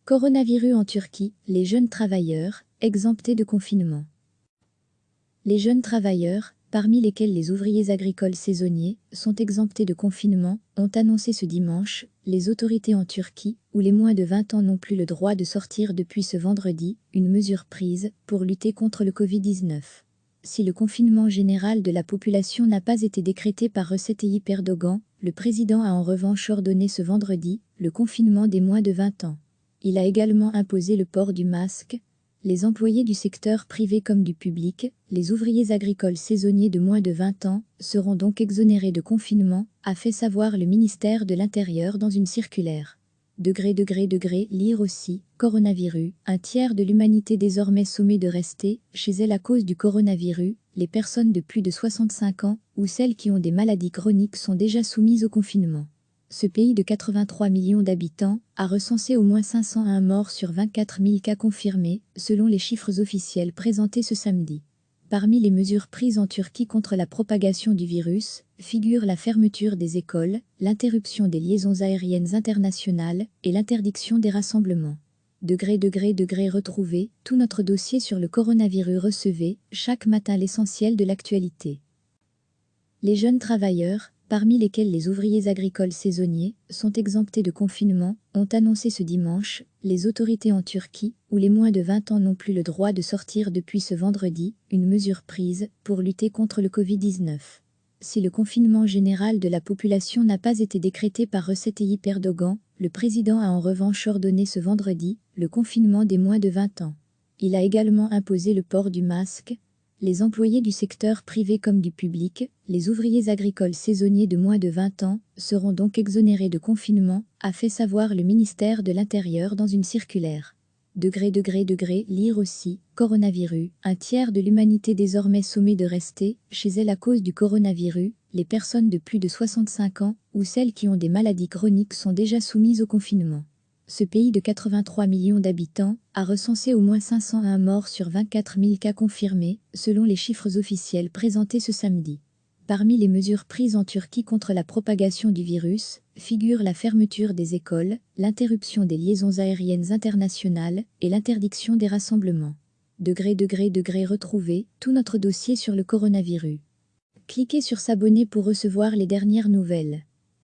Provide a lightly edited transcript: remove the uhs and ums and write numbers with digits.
Coronavirus en Turquie, les jeunes travailleurs, exemptés de confinement. Les jeunes travailleurs, parmi lesquels les ouvriers agricoles saisonniers, sont exemptés de confinement, ont annoncé ce dimanche, les autorités en Turquie, où les moins de 20 ans n'ont plus le droit de sortir depuis ce vendredi, une mesure prise pour lutter contre le Covid-19. Si le confinement général de la population n'a pas été décrété par Recep Tayyip Erdogan, le président a en revanche ordonné ce vendredi le confinement des moins de 20 ans. Il a également imposé le port du masque. Les employés du secteur privé comme du public, les ouvriers agricoles saisonniers de moins de 20 ans, seront donc exonérés de confinement, a fait savoir le ministère de l'Intérieur dans une circulaire. Lire aussi, coronavirus, un tiers de l'humanité désormais sommée de rester chez elle à cause du coronavirus, les personnes de plus de 65 ans ou celles qui ont des maladies chroniques sont déjà soumises au confinement. Ce pays de 83 millions d'habitants a recensé au moins 501 morts sur 24 000 cas confirmés, selon les chiffres officiels présentés ce samedi. Parmi les mesures prises en Turquie contre la propagation du virus, figurent la fermeture des écoles, l'interruption des liaisons aériennes internationales et l'interdiction des rassemblements. Retrouvez tout notre dossier sur le coronavirus. Recevez chaque matin l'essentiel de l'actualité. Les jeunes travailleurs, parmi lesquels les ouvriers agricoles saisonniers, sont exemptés de confinement, ont annoncé ce dimanche, les autorités en Turquie, où les moins de 20 ans n'ont plus le droit de sortir depuis ce vendredi, une mesure prise pour lutter contre le Covid-19. Si le confinement général de la population n'a pas été décrété par Recep Tayyip Erdogan, le président a en revanche ordonné ce vendredi le confinement des moins de 20 ans. Il a également imposé le port du masque. Les employés du secteur privé comme du public, les ouvriers agricoles saisonniers de moins de 20 ans, seront donc exonérés de confinement, a fait savoir le ministère de l'Intérieur dans une circulaire. Lire aussi, coronavirus, un tiers de l'humanité désormais sommée de rester chez elle à cause du coronavirus, les personnes de plus de 65 ans ou celles qui ont des maladies chroniques sont déjà soumises au confinement. Ce pays de 83 millions d'habitants a recensé au moins 501 morts sur 24 000 cas confirmés, selon les chiffres officiels présentés ce samedi. Parmi les mesures prises en Turquie contre la propagation du virus, figurent la fermeture des écoles, l'interruption des liaisons aériennes internationales et l'interdiction des rassemblements. Retrouvez tout notre dossier sur le coronavirus. Cliquez sur s'abonner pour recevoir les dernières nouvelles.